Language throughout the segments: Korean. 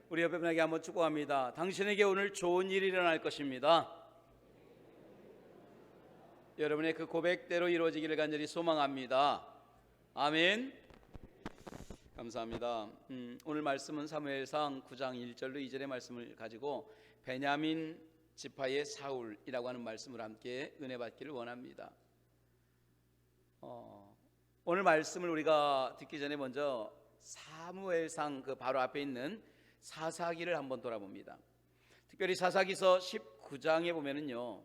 우리 옆에 분에게 한번 축복합니다. 당신에게 오늘 좋은 일이 일어날 것입니다. 여러분의 그 고백대로 이루어지기를 간절히 소망합니다. 아멘. 감사합니다. 오늘 말씀은 사무엘상 9장 1절로 2절의 말씀을 가지고 베냐민 지파의 사울이라고 하는 말씀을 함께 은혜 받기를 원합니다. 오늘 말씀을 우리가 듣기 전에 먼저 사무엘상 그 바로 앞에 있는 사사기를 한번 돌아봅니다. 특별히 사사기서 19장에 보면은요,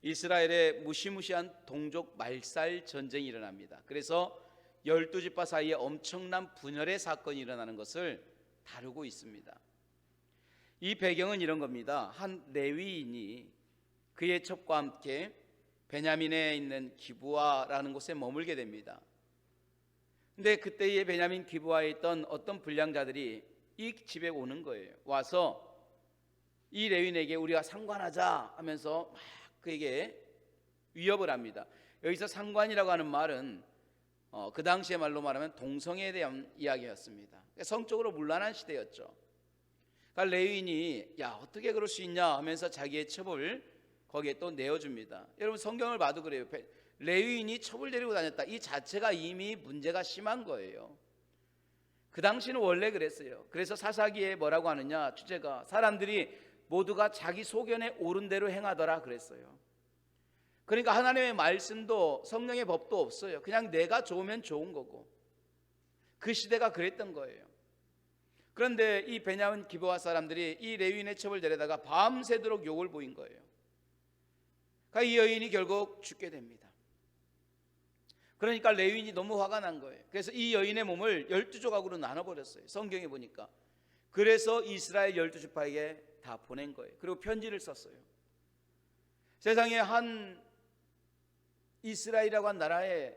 이스라엘의 무시무시한 동족 말살 전쟁이 일어납니다. 그래서 12지파 사이에 엄청난 분열의 사건이 일어나는 것을 다루고 있습니다. 이 배경은 이런 겁니다. 한 레위인이 그의 첩과 함께 베냐민에 있는 기브아라는 곳에 머물게 됩니다. 근데 그때의 베냐민 기브아에 있던 어떤 불량자들이 이 집에 오는 거예요. 와서 이 레위인에게 우리가 상관하자 하면서 막 그에게 위협을 합니다. 여기서 상관이라고 하는 말은 그 당시의 말로 말하면 동성애에 대한 이야기였습니다. 성적으로 문란한 시대였죠. 그러니까 레위인이 야 어떻게 그럴 수 있냐 하면서 자기의 첩을 거기에 또 내어줍니다. 여러분 성경을 봐도 그래요. 레위인이 첩을 데리고 다녔다, 이 자체가 이미 문제가 심한 거예요. 그 당시는 원래 그랬어요. 그래서 사사기에 뭐라고 하느냐, 주제가 사람들이 모두가 자기 소견에 옳은 대로 행하더라 그랬어요. 그러니까 하나님의 말씀도 성령의 법도 없어요. 그냥 내가 좋으면 좋은 거고, 그 시대가 그랬던 거예요. 그런데 이 베냐민 기브아 사람들이 이 레위인의 첩을 데려다가 밤새도록 욕을 보인 거예요. 그러니까 이 여인이 결국 죽게 됩니다. 그러니까 레위인이 너무 화가 난 거예요. 그래서 이 여인의 몸을 12조각으로 나눠버렸어요. 성경에 보니까. 그래서 이스라엘 12지파에게 다 보낸 거예요. 그리고 편지를 썼어요. 세상에 한 이스라엘이라고 한 나라의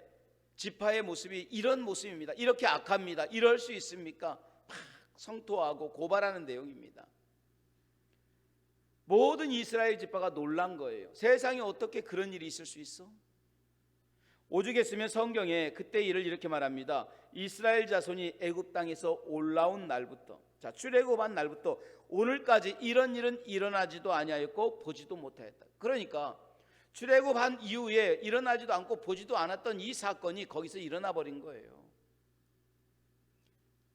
지파의 모습이 이런 모습입니다. 이렇게 악합니다. 이럴 수 있습니까? 막 성토하고 고발하는 내용입니다. 모든 이스라엘 지파가 놀란 거예요. 세상에 어떻게 그런 일이 있을 수 있어? 오죽했으면 성경에 그때 일을 이렇게 말합니다. 이스라엘 자손이 애굽 땅에서 올라온 날부터, 자 출애굽한 날부터 오늘까지 이런 일은 일어나지도 아니하였고 보지도 못하였다. 그러니까 출애굽한 이후에 일어나지도 않고 보지도 않았던 이 사건이 거기서 일어나 버린 거예요.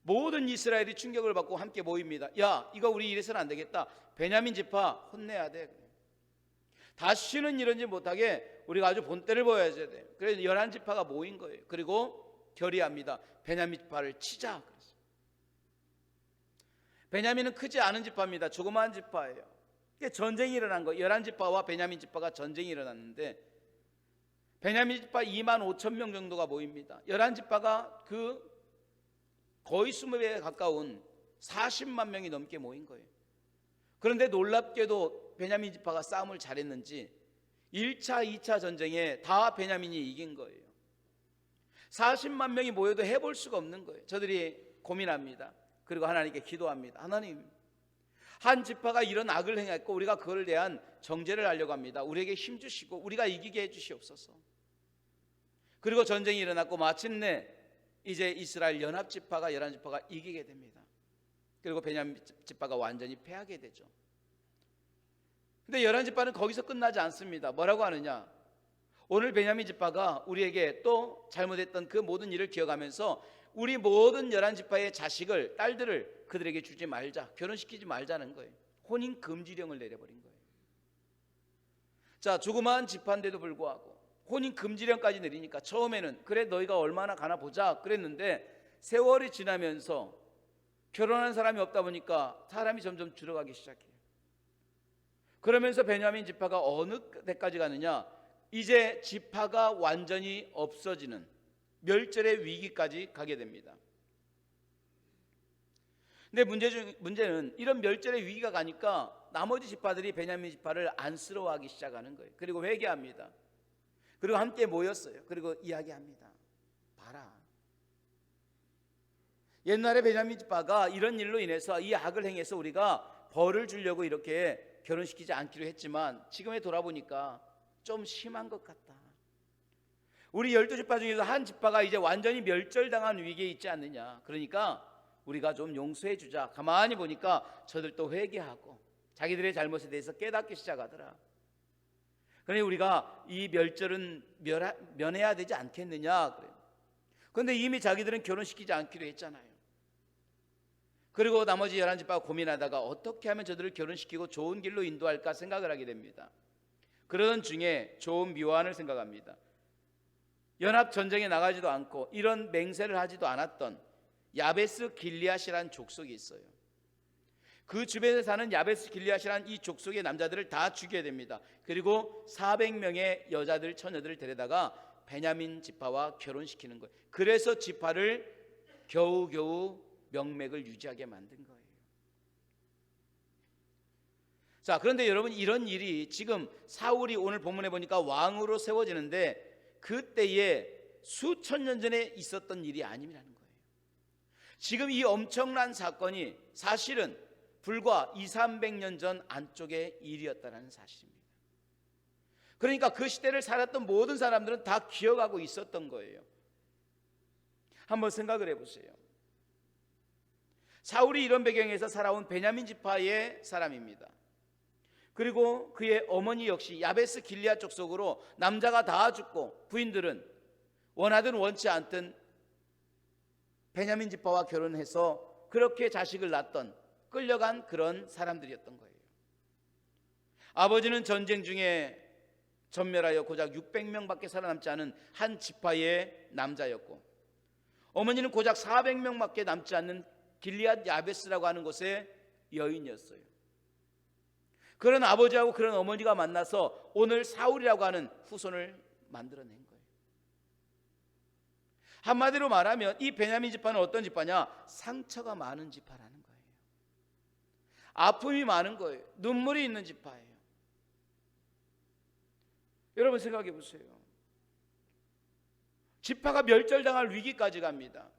모든 이스라엘이 충격을 받고 함께 모입니다. 야 이거 우리 이래서는 안 되겠다. 베냐민 지파 혼내야 돼. 다시는 이러지 못하게 우리가 아주 본때를 보여야 돼. 그래서 11지파가 모인 거예요. 그리고 결의합니다. 베냐민 지파를 치자. 베냐민은 크지 않은 지파입니다. 조그마한 지파예요. 전쟁이 일어난 거예요. 11지파와 베냐민 지파가 전쟁이 일어났는데 베냐민 지파 2만 5천 명 정도가 모입니다. 11지파가 그 거의 20배에 가까운 40만 명이 넘게 모인 거예요. 그런데 놀랍게도 베냐민 지파가 싸움을 잘했는지 1차, 2차 전쟁에 다 베냐민이 이긴 거예요. 40만 명이 모여도 해볼 수가 없는 거예요. 저들이 고민합니다. 그리고 하나님께 기도합니다. 하나님, 한 지파가 이런 악을 행했고 우리가 그걸 대한 정죄를 하려고 합니다. 우리에게 힘주시고 우리가 이기게 해주시옵소서. 그리고 전쟁이 일어났고 마침내 이제 이스라엘 연합지파가 11지파가 이기게 됩니다. 그리고 베냐민 지파가 완전히 패하게 되죠. 근데 11지파는 거기서 끝나지 않습니다. 뭐라고 하느냐, 오늘 베냐민 지파가 우리에게 또 잘못했던 그 모든 일을 기억하면서 우리 모든 11지파의 자식을, 딸들을 그들에게 주지 말자, 결혼시키지 말자는 거예요. 혼인 금지령을 내려버린 거예요. 자, 조그마한 지파인데도 불구하고 혼인 금지령까지 내리니까 처음에는 그래 너희가 얼마나 가나 보자 그랬는데 세월이 지나면서 결혼한 사람이 없다 보니까 사람이 점점 줄어가기 시작해요. 그러면서 베냐민 지파가 어느 때까지 가느냐, 이제 지파가 완전히 없어지는 멸절의 위기까지 가게 됩니다. 근데 문제는 이런 멸절의 위기가 가니까 나머지 지파들이 베냐민 지파를 안쓰러워하기 시작하는 거예요. 그리고 회개합니다. 그리고 함께 모였어요. 그리고 이야기합니다. 봐라, 옛날에 베냐민 지파가 이런 일로 인해서 이 악을 행해서 우리가 벌을 주려고 이렇게 결혼시키지 않기로 했지만 지금에 돌아보니까 좀 심한 것 같다. 우리 12지파 중에서 한 지파가 이제 완전히 멸절당한 위기에 있지 않느냐. 그러니까 우리가 좀 용서해 주자. 가만히 보니까 저들도 회개하고 자기들의 잘못에 대해서 깨닫기 시작하더라. 그러니 우리가 이 멸절은 면해야 되지 않겠느냐 그래요. 그런데 이미 자기들은 결혼시키지 않기로 했잖아요. 그리고 나머지 11지파가 고민하다가 어떻게 하면 저들을 결혼시키고 좋은 길로 인도할까 생각을 하게 됩니다. 그러던 중에 좋은 묘안을 생각합니다. 연합전쟁에 나가지도 않고 이런 맹세를 하지도 않았던 야베스 길리앗이라는 족속이 있어요. 그 주변에 사는 야베스 길리앗이라는 이 족속의 남자들을 다 죽여야 됩니다. 그리고 400명의 여자들 처녀들을 데려다가 베냐민 지파와 결혼시키는 거예요. 그래서 지파를 겨우겨우 명맥을 유지하게 만든 거예요. 자, 그런데 여러분, 이런 일이 지금 사울이 오늘 본문에 보니까 왕으로 세워지는데 그때에 수천 년 전에 있었던 일이 아니라는 거예요. 지금 이 엄청난 사건이 사실은 불과 200~300년 전 안쪽의 일이었다는 사실입니다. 그러니까 그 시대를 살았던 모든 사람들은 다 기억하고 있었던 거예요. 한번 생각을 해보세요. 사울이 이런 배경에서 살아온 베냐민 지파의 사람입니다. 그리고 그의 어머니 역시 야베스 길리앗 족속으로 남자가 다 죽고 부인들은 원하든 원치 않든 베냐민 지파와 결혼해서 그렇게 자식을 낳던 끌려간 그런 사람들이었던 거예요. 아버지는 전쟁 중에 전멸하여 고작 600명밖에 살아남지 않은 한 지파의 남자였고, 어머니는 고작 400명밖에 남지 않는 길리앗 야베스라고 하는 곳의 여인이었어요. 그런 아버지하고 그런 어머니가 만나서 오늘 사울이라고 하는 후손을 만들어낸 거예요. 한마디로 말하면 이 베냐민 지파는 어떤 지파냐? 상처가 많은 지파라는 거예요. 아픔이 많은 거예요. 눈물이 있는 지파예요. 여러분 생각해 보세요. 지파가 멸절당할 위기까지 갑니다.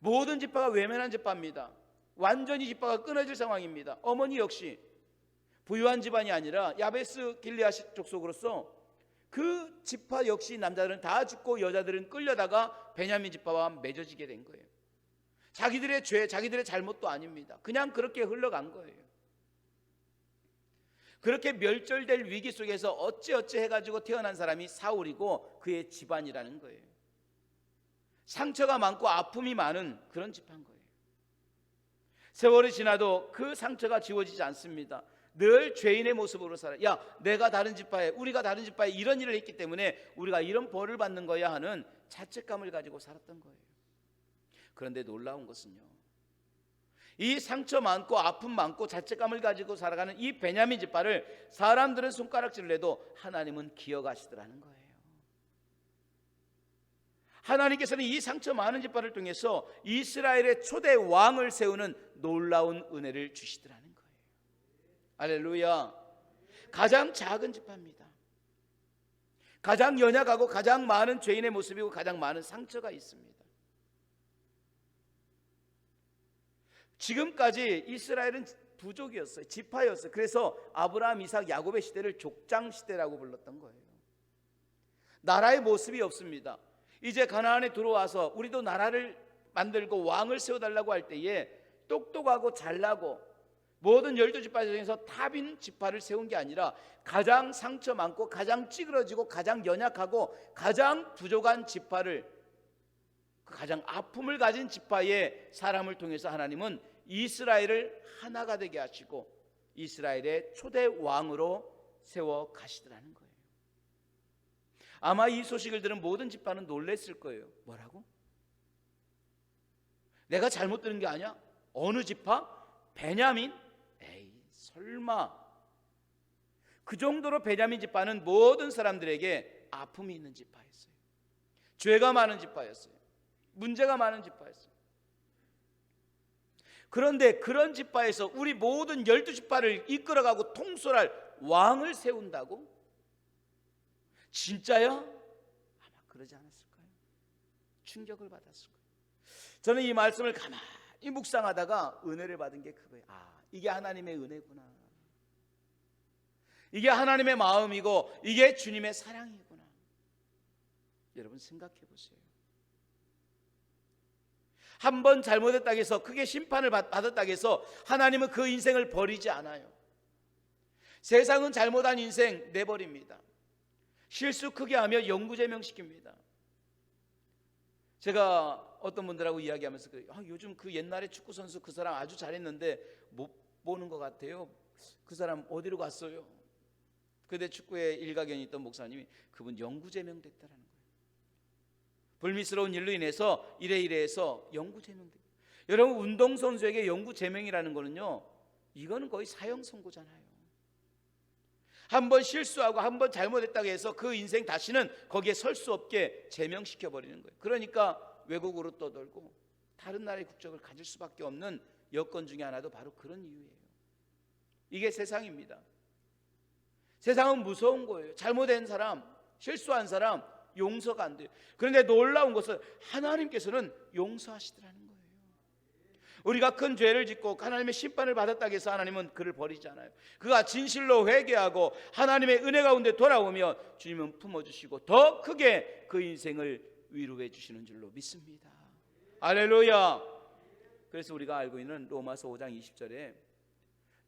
모든 지파가 외면한 지파입니다. 완전히 지파가 끊어질 상황입니다. 어머니 역시 부유한 집안이 아니라 야베스 길리앗 족속으로서 그 지파 역시 남자들은 다 죽고 여자들은 끌려다가 베냐민 지파와 맺어지게 된 거예요. 자기들의 죄, 자기들의 잘못도 아닙니다. 그냥 그렇게 흘러간 거예요. 그렇게 멸절될 위기 속에서 어찌어찌 해가지고 태어난 사람이 사울이고 그의 집안이라는 거예요. 상처가 많고 아픔이 많은 그런 집안 거예요. 세월이 지나도 그 상처가 지워지지 않습니다. 늘 죄인의 모습으로 살아요. 야, 내가 다른 지파에, 우리가 다른 지파에 이런 일을 했기 때문에 우리가 이런 벌을 받는 거야 하는 자책감을 가지고 살았던 거예요. 그런데 놀라운 것은요, 이 상처 많고 아픔 많고 자책감을 가지고 살아가는 이 베냐민 지파를 사람들은 손가락질을 해도 하나님은 기억하시더라는 거예요. 하나님께서는 이 상처 많은 지파를 통해서 이스라엘의 초대 왕을 세우는 놀라운 은혜를 주시더라는 거예요. 할렐루야. 가장 작은 지파입니다. 가장 연약하고 가장 많은 죄인의 모습이고 가장 많은 상처가 있습니다. 지금까지 이스라엘은 부족이었어요. 지파였어요. 그래서 아브라함, 이삭, 야곱의 시대를 족장 시대라고 불렀던 거예요. 나라의 모습이 없습니다. 이제 가나안에 들어와서 우리도 나라를 만들고 왕을 세워달라고 할 때에 똑똑하고 잘나고 모든 12지파 중에서 탑인 지파를 세운 게 아니라 가장 상처 많고 가장 찌그러지고 가장 연약하고 가장 부족한 지파를, 가장 아픔을 가진 지파의 사람을 통해서 하나님은 이스라엘을 하나가 되게 하시고 이스라엘의 초대 왕으로 세워 가시더라는 거예요. 아마 이 소식을 들은 모든 지파는 놀랬을 거예요. 뭐라고? 내가 잘못 들은 게 아니야? 어느 지파? 베냐민? 에이, 설마. 그 정도로 베냐민 지파는 모든 사람들에게 아픔이 있는 지파였어요. 죄가 많은 지파였어요. 문제가 많은 지파였어요. 그런데 그런 지파에서 우리 모든 12지파를 이끌어가고 통솔할 왕을 세운다고? 진짜야? 아마 그러지 않았을까요? 충격을 받았을 거예요. 저는 이 말씀을 가만히 묵상하다가 은혜를 받은 게 그거예요. 아, 이게 하나님의 은혜구나. 이게 하나님의 마음이고 이게 주님의 사랑이구나. 여러분 생각해 보세요. 한 번 잘못했다고 해서 크게 심판을 받았다고 해서 하나님은 그 인생을 버리지 않아요. 세상은 잘못한 인생 내버립니다. 실수 크게 하며 영구제명시킵니다. 제가 어떤 분들하고 이야기하면서 요즘 그 옛날에 축구선수 그 사람 아주 잘했는데 못 보는 것 같아요. 그 사람 어디로 갔어요? 그때 축구에 일가견이 있던 목사님이 그분 영구제명됐다라는 거예요. 불미스러운 일로 인해서 이래해서 영구제명됐다. 여러분, 운동선수에게 영구제명이라는 거는요, 이거는 거의 사형선고잖아요. 한 번 실수하고 한 번 잘못했다고 해서 그 인생 다시는 거기에 설 수 없게 제명시켜버리는 거예요. 그러니까 외국으로 떠돌고 다른 나라의 국적을 가질 수밖에 없는 여건 중에 하나도 바로 그런 이유예요. 이게 세상입니다. 세상은 무서운 거예요. 잘못된 사람, 실수한 사람 용서가 안 돼요. 그런데 놀라운 것은 하나님께서는 용서하시더라는 거예요. 우리가 큰 죄를 짓고 하나님의 심판을 받았다고 해서 하나님은 그를 버리지 않아요. 그가 진실로 회개하고 하나님의 은혜 가운데 돌아오면 주님은 품어주시고 더 크게 그 인생을 위로해 주시는 줄로 믿습니다. 할렐루야. 그래서 우리가 알고 있는 로마서 5장 20절에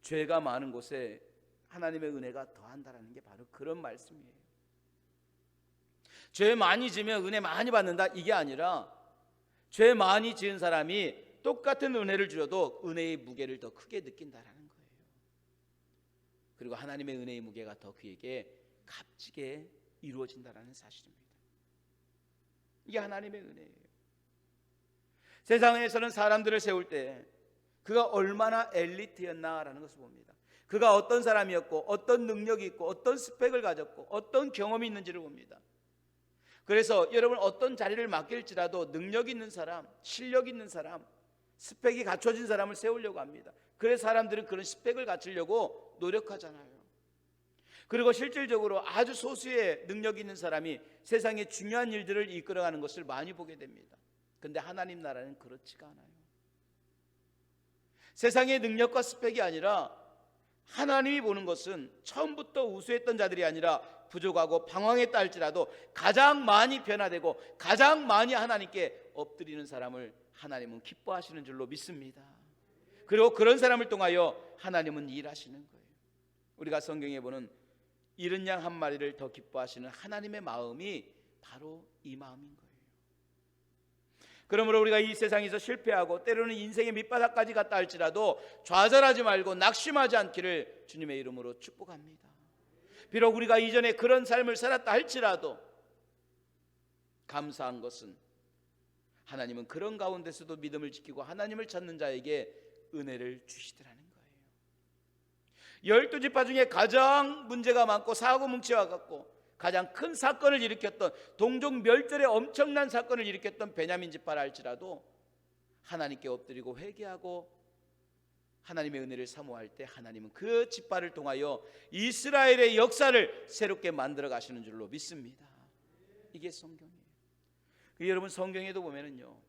죄가 많은 곳에 하나님의 은혜가 더한다라는 게 바로 그런 말씀이에요. 죄 많이 지으면 은혜 많이 받는다, 이게 아니라 죄 많이 지은 사람이 똑같은 은혜를 주어도 은혜의 무게를 더 크게 느낀다라는 거예요. 그리고 하나님의 은혜의 무게가 더 그에게 값지게 이루어진다라는 사실입니다. 이게 하나님의 은혜예요. 세상에서는 사람들을 세울 때 그가 얼마나 엘리트였나라는 것을 봅니다. 그가 어떤 사람이었고 어떤 능력이 있고 어떤 스펙을 가졌고 어떤 경험이 있는지를 봅니다. 그래서 여러분, 어떤 자리를 맡길지라도 능력 있는 사람, 실력 있는 사람, 스펙이 갖춰진 사람을 세우려고 합니다. 그래서 사람들은 그런 스펙을 갖추려고 노력하잖아요. 그리고 실질적으로 아주 소수의 능력 있는 사람이 세상의 중요한 일들을 이끌어가는 것을 많이 보게 됩니다. 그런데 하나님 나라는 그렇지가 않아요. 세상의 능력과 스펙이 아니라 하나님이 보는 것은 처음부터 우수했던 자들이 아니라 부족하고 방황했다 할지라도 가장 많이 변화되고 가장 많이 하나님께 엎드리는 사람을 하나님은 기뻐하시는 줄로 믿습니다. 그리고 그런 사람을 통하여 하나님은 일하시는 거예요. 우리가 성경에 보는 이른 양 한 마리를 더 기뻐하시는 하나님의 마음이 바로 이 마음인 거예요. 그러므로 우리가 이 세상에서 실패하고 때로는 인생의 밑바닥까지 갔다 할지라도 좌절하지 말고 낙심하지 않기를 주님의 이름으로 축복합니다. 비록 우리가 이전에 그런 삶을 살았다 할지라도 감사한 것은 하나님은 그런 가운데서도 믿음을 지키고 하나님을 찾는 자에게 은혜를 주시더라는 거예요. 12지파 중에 가장 문제가 많고 사고 뭉치와 같고 가장 큰 사건을 일으켰던, 동족 멸절의 엄청난 사건을 일으켰던 베냐민 지파라 할지라도 하나님께 엎드리고 회개하고 하나님의 은혜를 사모할 때 하나님은 그 지파를 통하여 이스라엘의 역사를 새롭게 만들어 가시는 줄로 믿습니다. 이게 성경이에요. 여러분, 성경에도 보면은요,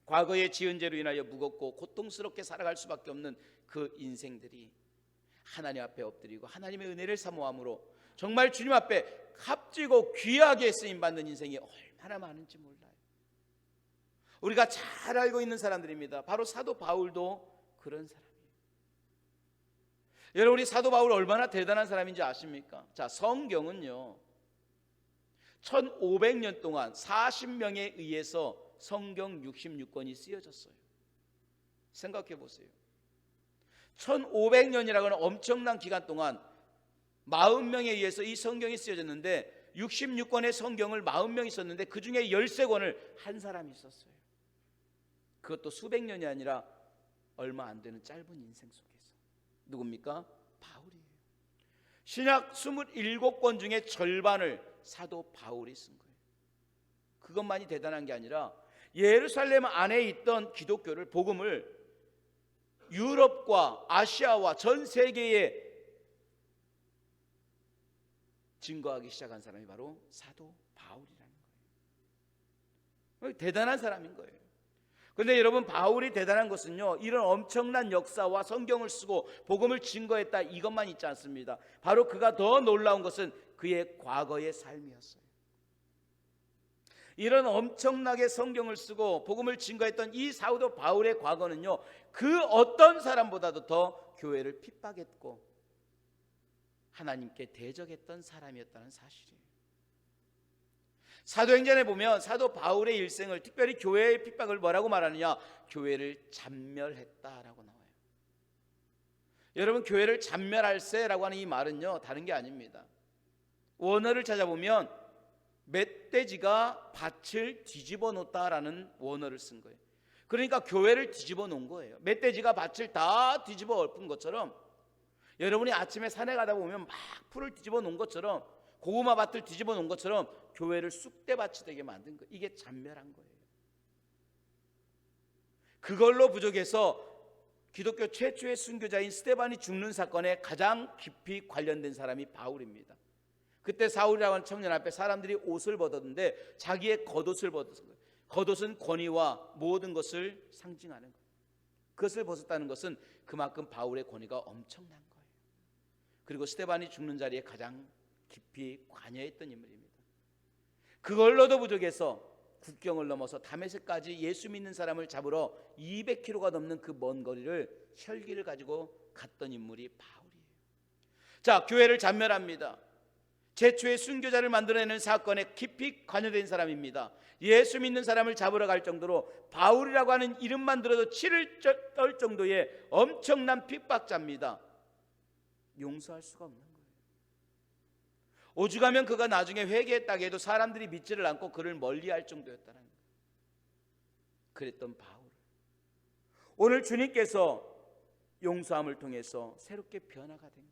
과거의 지은 죄로 인하여 무겁고 고통스럽게 살아갈 수밖에 없는 그 인생들이 하나님 앞에 엎드리고 하나님의 은혜를 사모함으로 정말 주님 앞에 값지고 귀하게 쓰임받는 인생이 얼마나 많은지 몰라요. 우리가 잘 알고 있는 사람들입니다. 바로 사도 바울도 그런 사람이에요. 여러분, 우리 사도 바울 얼마나 대단한 사람인지 아십니까? 자, 성경은요 1500년 동안 40명에 의해서 성경 66권이 쓰여졌어요. 생각해 보세요. 1500년이라고 하는 엄청난 기간 동안 40명에 의해서 이 성경이 쓰여졌는데 66권의 성경을 40명이 썼는데 그 중에 13권을 한 사람이 썼어요. 그것도 수백 년이 아니라 얼마 안 되는 짧은 인생 속에서. 누굽니까? 바울이에요. 신약 27권 중에 절반을 사도 바울이 쓴 거예요. 그것만이 대단한 게 아니라 예루살렘 안에 있던 기독교를, 복음을 유럽과 아시아와 전 세계에 증거하기 시작한 사람이 바로 사도 바울이라는 거예요. 대단한 사람인 거예요. 그런데 여러분, 바울이 대단한 것은요, 이런 엄청난 역사와 성경을 쓰고 복음을 증거했다, 이것만 있지 않습니다. 바로 그가 더 놀라운 것은 그의 과거의 삶이었어요. 이런 엄청나게 성경을 쓰고 복음을 증거했던 이 사도 바울의 과거는요, 그 어떤 사람보다도 더 교회를 핍박했고 하나님께 대적했던 사람이었다는 사실이에요. 사도행전에 보면 사도 바울의 일생을, 특별히 교회의 핍박을 뭐라고 말하느냐? 교회를 잔멸했다라고 나와요. 여러분, 교회를 잔멸할세라고 하는 이 말은요, 다른 게 아닙니다. 원어를 찾아보면 멧돼지가 밭을 뒤집어 놓다라는 원어를 쓴 거예요. 그러니까 교회를 뒤집어 놓은 거예요. 멧돼지가 밭을 다 뒤집어 엎은 것처럼, 여러분이 아침에 산에 가다 보면 막 풀을 뒤집어 놓은 것처럼, 고구마 밭을 뒤집어 놓은 것처럼 교회를 쑥대밭이 되게 만든 거예요. 이게 잔멸한 거예요. 그걸로 부족해서 기독교 최초의 순교자인 스데반이 죽는 사건에 가장 깊이 관련된 사람이 바울입니다. 그때 사울이라고 하는 청년 앞에 사람들이 옷을 벗었는데 자기의 겉옷을 벗은 거예요. 겉옷은 권위와 모든 것을 상징하는 거예요. 그것을 벗었다는 것은 그만큼 바울의 권위가 엄청난 거예요. 그리고 스데반이 죽는 자리에 가장 깊이 관여했던 인물입니다. 그걸로도 부족해서 국경을 넘어서 다메섹까지 예수 믿는 사람을 잡으러 200km가 넘는 그 먼 거리를 혈기를 가지고 갔던 인물이 바울이에요. 자, 교회를 잔멸합니다. 최초의 순교자를 만들어내는 사건에 깊이 관여된 사람입니다. 예수 믿는 사람을 잡으러 갈 정도로 바울이라고 하는 이름만 들어도 치를 떨 정도의 엄청난 핍박자입니다. 용서할 수가 없는 거예요. 오죽하면 그가 나중에 회개했다고 해도 사람들이 믿지를 않고 그를 멀리할 정도였다는 거예요. 그랬던 바울, 오늘 주님께서 용서함을 통해서 새롭게 변화가 된 거예요.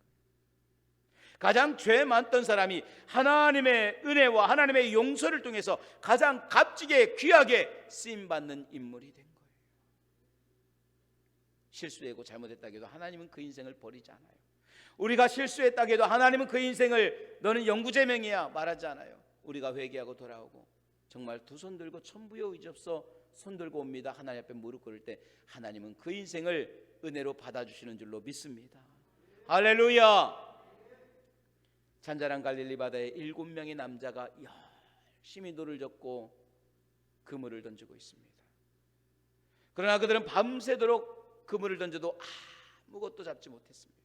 가장 죄 많던 사람이 하나님의 은혜와 하나님의 용서를 통해서 가장 값지게 귀하게 쓰임받는 인물이 된 거예요. 실수되고 잘못했다고 해도 하나님은 그 인생을 버리지 않아요. 우리가 실수했다고 해도 하나님은 그 인생을 너는 영구제명이야 말하지 않아요. 우리가 회개하고 돌아오고 정말 두 손 들고 천부여 의지없어 손 들고 옵니다. 하나님 앞에 무릎 꿇을 때 하나님은 그 인생을 은혜로 받아주시는 줄로 믿습니다. 할렐루야. 잔잔한 갈릴리 바다에 7명의 남자가 열심히 노를 젓고 그물을 던지고 있습니다. 그러나 그들은 밤새도록 그물을 던져도 아무것도 잡지 못했습니다.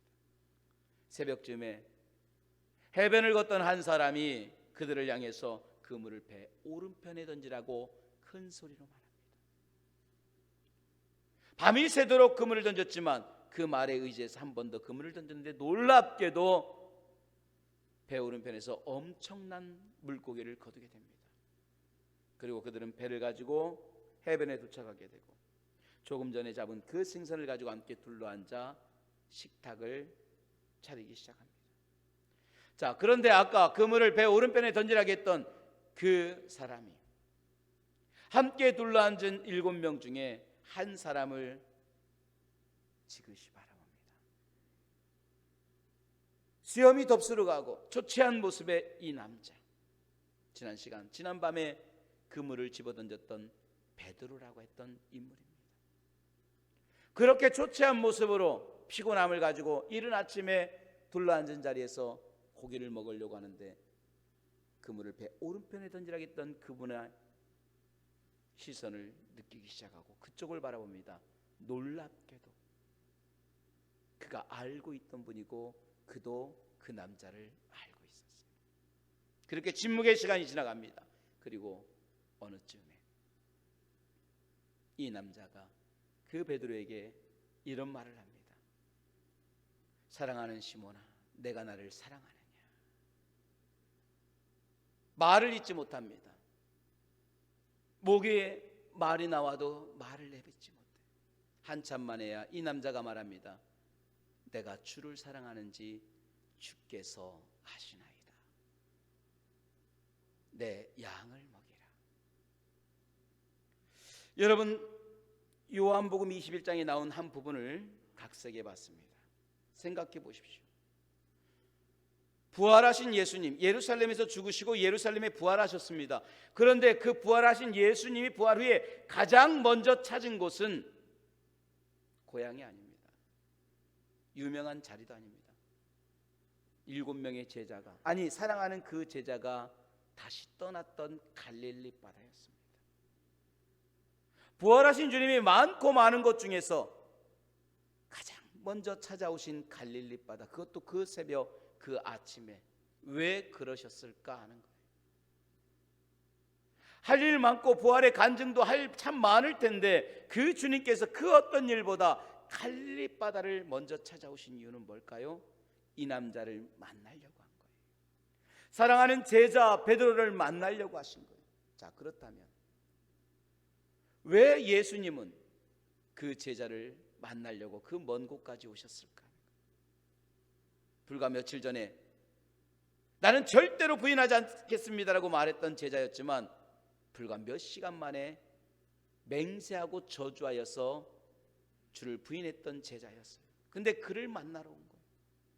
새벽쯤에 해변을 걷던 한 사람이 그들을 향해서 그물을 배 오른편에 던지라고 큰 소리로 말합니다. 밤이 새도록 그물을 던졌지만 그 말에 의지해서 한 번 더 그물을 던졌는데 놀랍게도 배 오른편에서 엄청난 물고기를 거두게 됩니다. 그리고 그들은 배를 가지고 해변에 도착하게 되고 조금 전에 잡은 그 생선을 가지고 함께 둘러앉아 식탁을 차리기 시작합니다. 자, 그런데 아까 그물을 배 오른편에 던지라고 했던 그 사람이 함께 둘러앉은 7명 중에 한 사람을 지그시 바라봅니다. 수염이 덥수룩하고 초췌한 모습의 이 남자, 지난 밤에 그물을 집어던졌던 베드로라고 했던 인물입니다. 그렇게 초췌한 모습으로 피곤함을 가지고 이른 아침에 둘러앉은 자리에서 고기를 먹으려고 하는데 그물을 배 오른편에 던지라고 했던 그분의 시선을 느끼기 시작하고 그쪽을 바라봅니다. 놀랍게도 그가 알고 있던 분이고 그도 그 남자를 알고 있었어요. 그렇게 침묵의 시간이 지나갑니다. 그리고 어느 쯤에 이 남자가 그 베드로에게 이런 말을 합니다. 사랑하는 시몬아, 내가 나를 사랑하느냐? 말을 잇지 못합니다. 목에 말이 나와도 말을 내뱉지 못해. 한참 만에야 이 남자가 말합니다. 내가 주를 사랑하는지 주께서 아시나이다. 내 양을 먹이라. 여러분, 요한복음 21장에 나온 한 부분을 각색해 봤습니다. 생각해 보십시오. 부활하신 예수님, 예루살렘에서 죽으시고 예루살렘에 부활하셨습니다. 그런데 그 부활하신 예수님이 부활 후에 가장 먼저 찾은 곳은 고향이 아닙니다. 유명한 자리도 아닙니다. 7명의 제자가, 아니 사랑하는 그 제자가 다시 떠났던 갈릴리 바다였습니다. 부활하신 주님이 많고 많은 것 중에서 가장 먼저 찾아오신 갈릴리 바다, 그것도 그 새벽 그 아침에 왜 그러셨을까 하는 거예요. 할 일 많고 부활의 간증도 할 참 많을 텐데 그 주님께서 그 어떤 일보다 갈릴리 바다를 먼저 찾아오신 이유는 뭘까요? 이 남자를 만나려고 한 거예요. 사랑하는 제자 베드로를 만나려고 하신 거예요. 자, 그렇다면 왜 예수님은 그 제자를 만나려고 그 먼 곳까지 오셨을까? 불과 며칠 전에 나는 절대로 부인하지 않겠습니다라고 말했던 제자였지만 불과 몇 시간 만에 맹세하고 저주하여서 주를 부인했던 제자였어요. 근데 그를 만나러 온 거예요.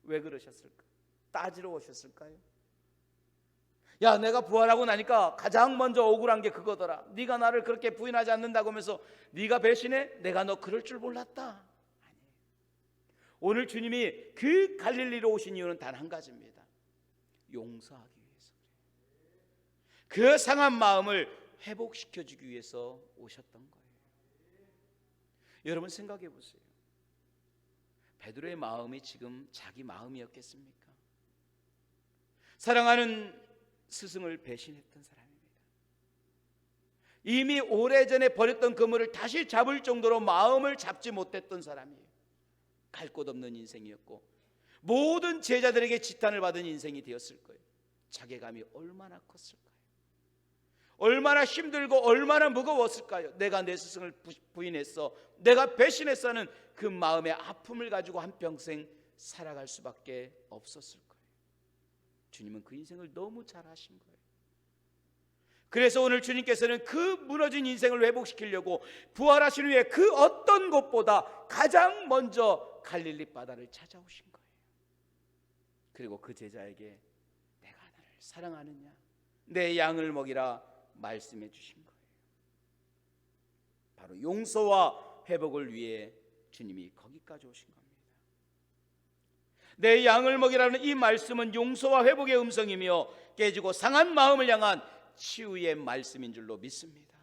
왜 그러셨을까? 따지러 오셨을까요? 야, 내가 부활하고 나니까 가장 먼저 억울한 게 그거더라. 네가 나를 그렇게 부인하지 않는다고 하면서 네가 배신해? 내가 너 그럴 줄 몰랐다. 아니에요. 오늘 주님이 그 갈릴리로 오신 이유는 단 한 가지입니다. 용서하기 위해서. 그 상한 마음을 회복시켜주기 위해서 오셨던 거예요. 여러분 생각해 보세요. 베드로의 마음이 지금 자기 마음이었겠습니까? 사랑하는 스승을 배신했던 사람입니다. 이미 오래전에 버렸던 그물을 다시 잡을 정도로 마음을 잡지 못했던 사람이에요. 갈 곳 없는 인생이었고 모든 제자들에게 지탄을 받은 인생이 되었을 거예요. 자괴감이 얼마나 컸을까요? 얼마나 힘들고 얼마나 무거웠을까요? 내가 내 스승을 부인했어, 내가 배신했어 하는 그 마음의 아픔을 가지고 한평생 살아갈 수밖에 없었을 거예요. 주님은 그 인생을 너무 잘 아신 거예요. 그래서 오늘 주님께서는 그 무너진 인생을 회복시키려고 부활하신 후에 그 어떤 곳보다 가장 먼저 갈릴리 바다를 찾아오신 거예요. 그리고 그 제자에게 내가 너를 사랑하느냐, 내 양을 먹이라 말씀해 주신 거예요. 바로 용서와 회복을 위해 주님이 거기까지 오신 겁니다. 내 양을 먹이라는 이 말씀은 용서와 회복의 음성이며 깨지고 상한 마음을 향한 치유의 말씀인 줄로 믿습니다.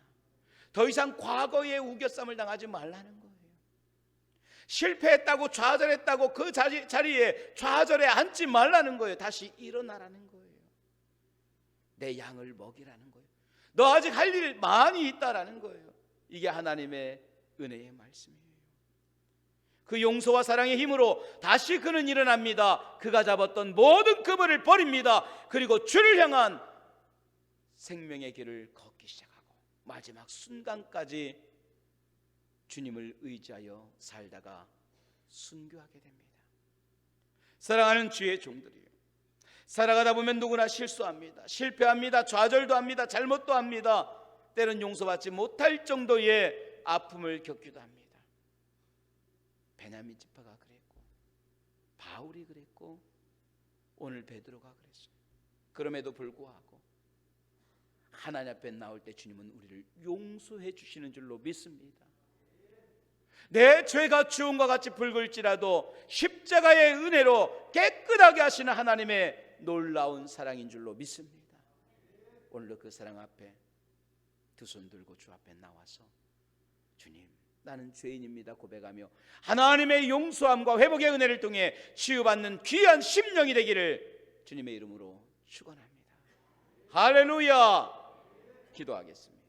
더 이상 과거의 우겨쌈을 당하지 말라는 거예요. 실패했다고 좌절했다고 그 자리에 좌절에 앉지 말라는 거예요. 다시 일어나라는 거예요. 내 양을 먹이라는 거예요. 너 아직 할 일 많이 있다라는 거예요. 이게 하나님의 은혜의 말씀이에요. 그 용서와 사랑의 힘으로 다시 그는 일어납니다. 그가 잡았던 모든 그물을 버립니다. 그리고 주를 향한 생명의 길을 걷기 시작하고 마지막 순간까지 주님을 의지하여 살다가 순교하게 됩니다. 사랑하는 주의 종들이에요. 살아가다 보면 누구나 실수합니다. 실패합니다. 좌절도 합니다. 잘못도 합니다. 때론 용서받지 못할 정도의 아픔을 겪기도 합니다. 베냐민 지파가 그랬고 바울이 그랬고 오늘 베드로가 그랬어요. 그럼에도 불구하고 하나님 앞에 나올 때 주님은 우리를 용서해 주시는 줄로 믿습니다. 내 죄가 주홍과 같이 붉을지라도 십자가의 은혜로 깨끗하게 하시는 하나님의 놀라운 사랑인 줄로 믿습니다. 오늘도 그 사랑 앞에 두 손 들고 주 앞에 나와서 주님, 나는 죄인입니다 고백하며 하나님의 용서함과 회복의 은혜를 통해 치유받는 귀한 심령이 되기를 주님의 이름으로 축원합니다. 할렐루야. 기도하겠습니다.